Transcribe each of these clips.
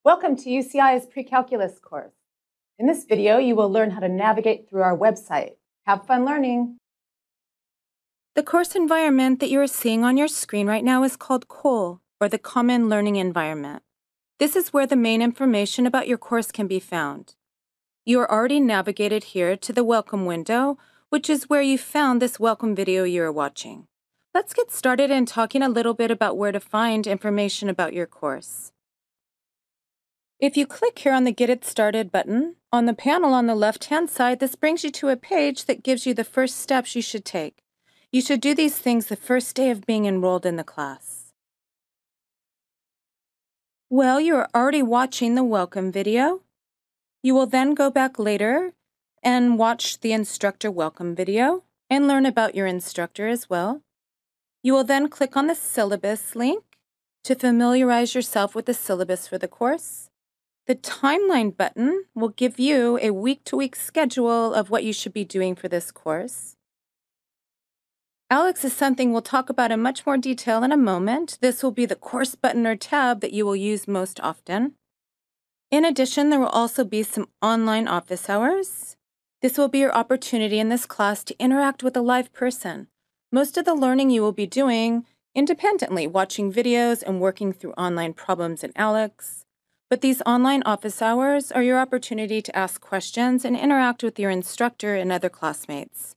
Welcome to UCI's Pre-Calculus course. In this video, you will learn how to navigate through our website. Have fun learning! The course environment that you are seeing on your screen right now is called COLE, or the Common Learning Environment. This is where the main information about your course can be found. You are already navigated here to the Welcome window, which is where you found this welcome video you are watching. Let's get started in talking a little bit about where to find information about your course. If you click here on the Get It Started button, on the panel on the left-hand side, this brings you to a page that gives you the first steps you should take. You should do these things the first day of being enrolled in the class. Well, you are already watching the welcome video. You will then go back later and watch the instructor welcome video and learn about your instructor as well. You will then click on the syllabus link to familiarize yourself with the syllabus for the course. The timeline button will give you a week-to-week schedule of what you should be doing for this course. ALEX is something we'll talk about in much more detail in a moment. This will be the course button or tab that you will use most often. In addition, there will also be some online office hours. This will be your opportunity in this class to interact with a live person. Most of the learning you will be doing independently, watching videos and working through online problems in ALEX. But these online office hours are your opportunity to ask questions and interact with your instructor and other classmates.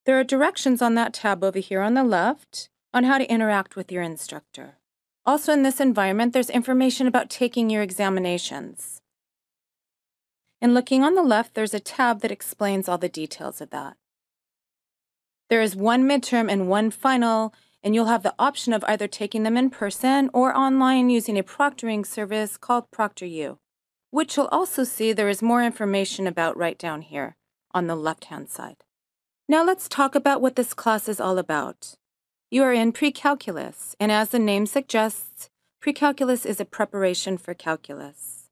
There are directions on that tab over here on the left on how to interact with your instructor. Also in this environment, there's information about taking your examinations. And looking on the left, there's a tab that explains all the details of that. There is one midterm and one final, and you'll have the option of either taking them in person or online using a proctoring service called ProctorU, which you'll also see there is more information about right down here on the left-hand side. Now let's talk about what this class is all about. You are in pre-calculus, and as the name suggests, pre-calculus is a preparation for calculus.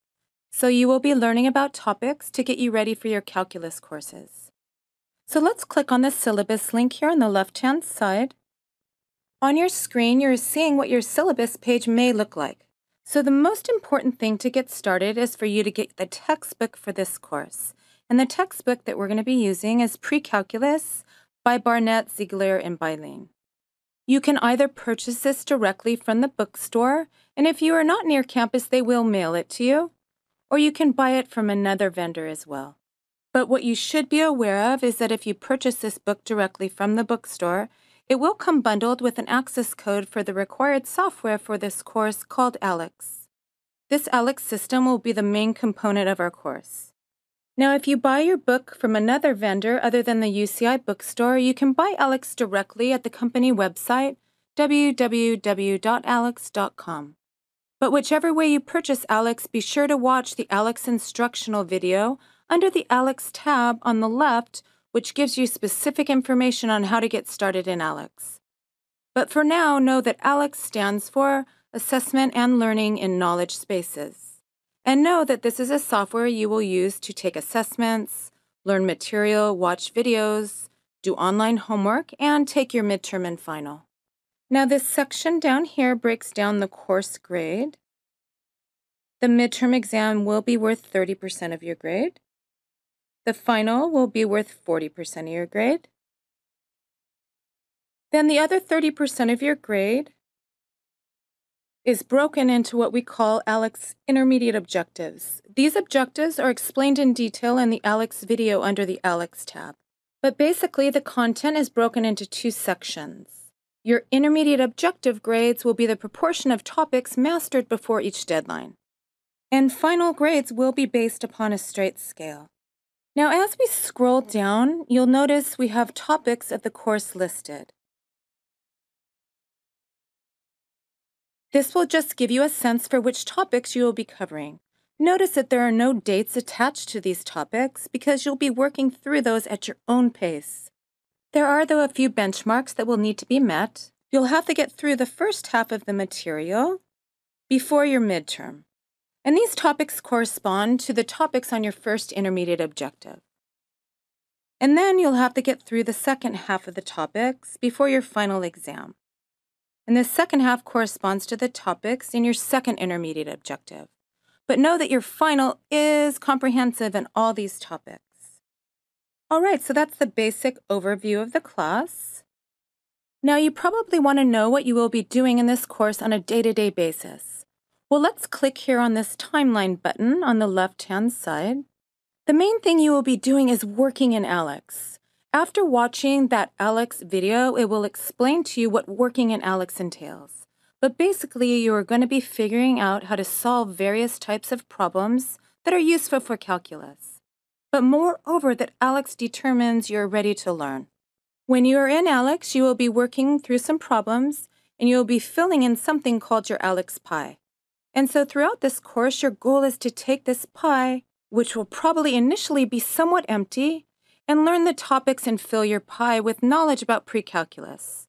So you will be learning about topics to get you ready for your calculus courses. So let's click on the syllabus link here on the left-hand side. On your screen, you're seeing what your syllabus page may look like. So the most important thing to get started is for you to get the textbook for this course. And the textbook that we're going to be using is Pre-Calculus by Barnett, Ziegler, and Beiling. You can either purchase this directly from the bookstore, and if you are not near campus, they will mail it to you, or you can buy it from another vendor as well. But what you should be aware of is that if you purchase this book directly from the bookstore, it will come bundled with an access code for the required software for this course called ALEX. This ALEX system will be the main component of our course. Now, if you buy your book from another vendor other than the UCI bookstore, you can buy ALEX directly at the company website, www.alex.com. But whichever way you purchase ALEX, be sure to watch the ALEX instructional video under the ALEX tab on the left, which gives you specific information on how to get started in ALEX. But for now, know that ALEX stands for Assessment and Learning in Knowledge Spaces. And know that this is a software you will use to take assessments, learn material, watch videos, do online homework, and take your midterm and final. Now this section down here breaks down the course grade. The midterm exam will be worth 30% of your grade. The final will be worth 40% of your grade. Then the other 30% of your grade is broken into what we call ALEX Intermediate Objectives. These objectives are explained in detail in the ALEX video under the ALEX tab. But basically, the content is broken into two sections. Your intermediate objective grades will be the proportion of topics mastered before each deadline. And final grades will be based upon a straight scale. Now, as we scroll down, you'll notice we have topics of the course listed. This will just give you a sense for which topics you will be covering. Notice that there are no dates attached to these topics because you'll be working through those at your own pace. There are, though, a few benchmarks that will need to be met. You'll have to get through the first half of the material before your midterm. And these topics correspond to the topics on your first intermediate objective. And then you'll have to get through the second half of the topics before your final exam. And the second half corresponds to the topics in your second intermediate objective. but know that your final is comprehensive in all these topics. All right, so that's the basic overview of the class. Now you probably want to know what you will be doing in this course on a day-to-day basis. Well, let's click here on this timeline button on the left-hand side. The main thing you will be doing is working in ALEX. After watching that ALEX video, it will explain to you what working in ALEX entails. But basically, you are going to be figuring out how to solve various types of problems that are useful for calculus. But moreover, that ALEX determines you're ready to learn. When you are in ALEX, you will be working through some problems, and you will be filling in something called your ALEX pie. And so throughout this course, your goal is to take this pie, which will probably initially be somewhat empty, and learn the topics and fill your pie with knowledge about pre-calculus.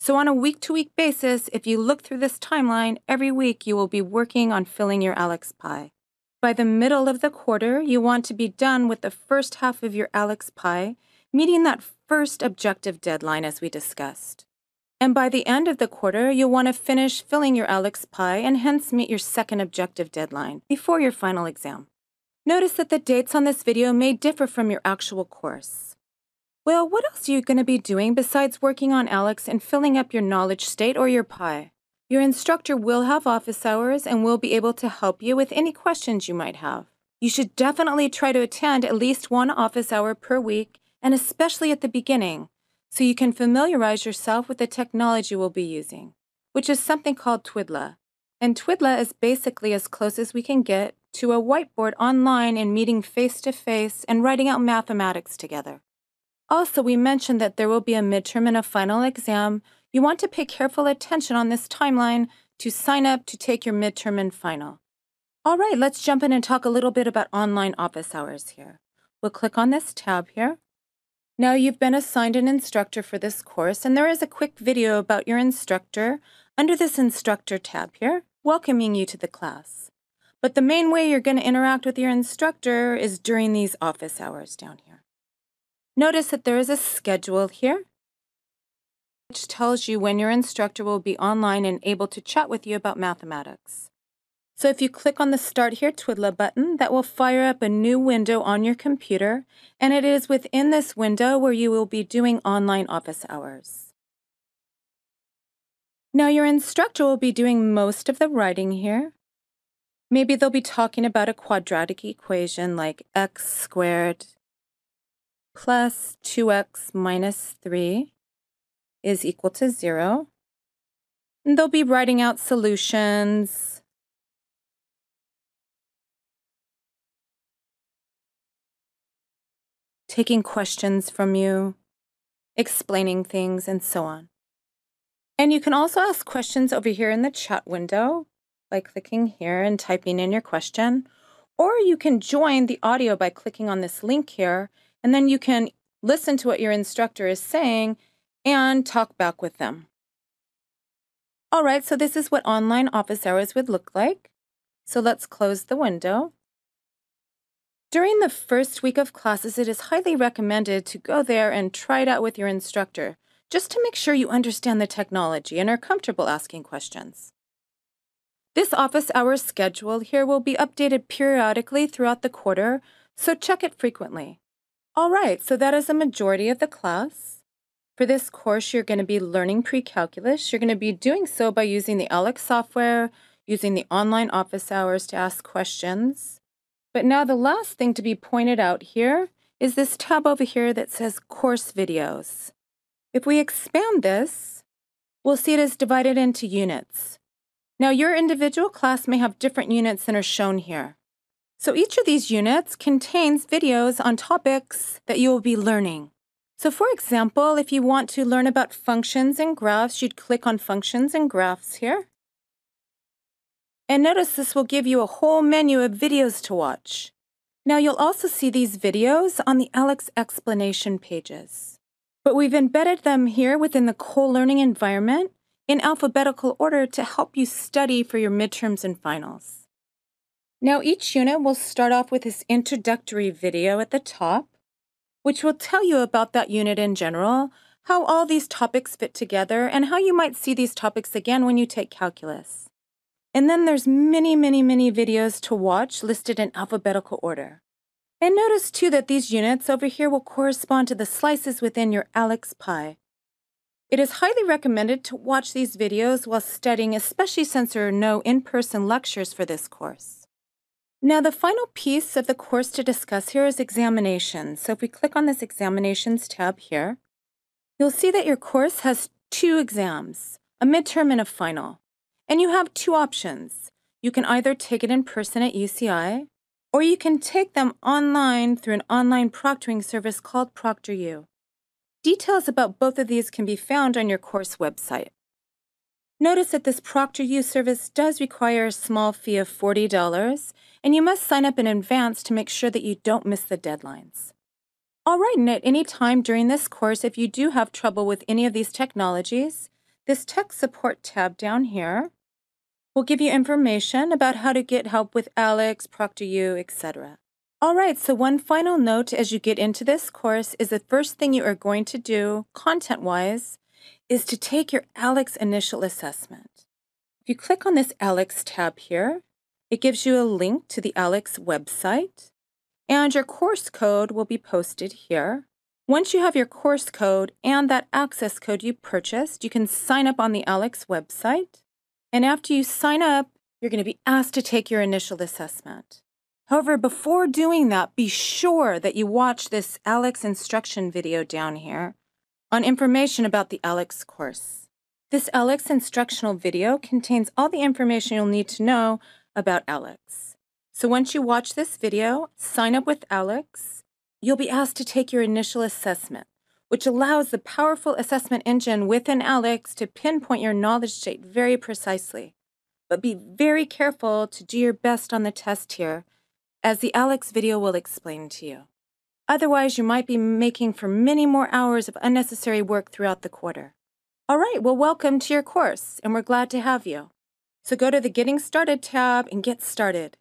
So on a week-to-week basis, if you look through this timeline, every week you will be working on filling your ALEX pie. By the middle of the quarter, you want to be done with the first half of your ALEX pie, meeting that first objective deadline as we discussed. And by the end of the quarter, you'll want to finish filling your ALEX pie and hence meet your second objective deadline before your final exam. Notice that the dates on this video may differ from your actual course. Well, what else are you going to be doing besides working on ALEX and filling up your knowledge state or your pie? Your instructor will have office hours and will be able to help you with any questions you might have. You should definitely try to attend at least one office hour per week, and especially at the beginning, so you can familiarize yourself with the technology we'll be using, which is something called Twidla. And Twidla is basically as close as we can get to a whiteboard online and meeting face-to-face and writing out mathematics together. Also, we mentioned that there will be a midterm and a final exam. You want to pay careful attention on this timeline to sign up to take your midterm and final. All right, let's jump in and talk a little bit about online office hours here. We'll click on this tab here. Now you've been assigned an instructor for this course, and there is a quick video about your instructor under this instructor tab here, welcoming you to the class. But the main way you're going to interact with your instructor is during these office hours down here. Notice that there is a schedule here, which tells you when your instructor will be online and able to chat with you about mathematics. So if you click on the Start Here Twidla button, that will fire up a new window on your computer, and it is within this window where you will be doing online office hours. Now your instructor will be doing most of the writing here. Maybe they'll be talking about a quadratic equation like x squared plus 2x minus 3 is equal to 0. And they'll be writing out solutions, taking questions from you, explaining things, and so on. And you can also ask questions over here in the chat window by clicking here and typing in your question, or you can join the audio by clicking on this link here, and then you can listen to what your instructor is saying and talk back with them. All right, so this is what online office hours would look like. So let's close the window. During the first week of classes, it is highly recommended to go there and try it out with your instructor, just to make sure you understand the technology and are comfortable asking questions. This office hours schedule here will be updated periodically throughout the quarter, so check it frequently. All right, so that is a majority of the class. For this course, you're going to be learning pre-calculus. You're going to be doing so by using the ALEX software, using the online office hours to ask questions. But now the last thing to be pointed out here is this tab over here that says Course Videos. If we expand this, we'll see it is divided into units. Now your individual class may have different units than are shown here. So each of these units contains videos on topics that you will be learning. So for example, if you want to learn about functions and graphs, you'd click on Functions and Graphs here. And notice this will give you a whole menu of videos to watch. Now you'll also see these videos on the ALEX explanation pages. But we've embedded them here within the co-learning environment in alphabetical order to help you study for your midterms and finals. Now each unit will start off with this introductory video at the top, which will tell you about that unit in general, how all these topics fit together, and how you might see these topics again when you take calculus. And then there's many videos to watch listed in alphabetical order. And notice too that these units over here will correspond to the slices within your Alex pie. It is highly recommended to watch these videos while studying, especially since there are no in-person lectures for this course. Now, the final piece of the course to discuss here is examinations. So if we click on this examinations tab here, you'll see that your course has 2 exams, a midterm and a final. And you have 2 options. You can either take it in person at UCI, or you can take them online through an online proctoring service called ProctorU. Details about both of these can be found on your course website. Notice that this ProctorU service does require a small fee of $40, and you must sign up in advance to make sure that you don't miss the deadlines. All right, and at any time during this course, if you do have trouble with any of these technologies, this Tech Support tab down here will give you information about how to get help with Alex, ProctorU, etc. All right, so one final note as you get into this course is the first thing you are going to do, content-wise, is to take your Alex initial assessment. If you click on this Alex tab here, it gives you a link to the Alex website, and your course code will be posted here. Once you have your course code and that access code you purchased, you can sign up on the Alex website. And after you sign up, you're going to be asked to take your initial assessment. However, before doing that, be sure that you watch this Alex instruction video down here on information about the Alex course. This Alex instructional video contains all the information you'll need to know about Alex. So once you watch this video, sign up with Alex, you'll be asked to take your initial assessment, which allows the powerful assessment engine within Alex to pinpoint your knowledge state very precisely. But be very careful to do your best on the test here, as the Alex video will explain to you. Otherwise, you might be making for many more hours of unnecessary work throughout the quarter. All right, well, welcome to your course, and we're glad to have you. So go to the Getting Started tab and get started.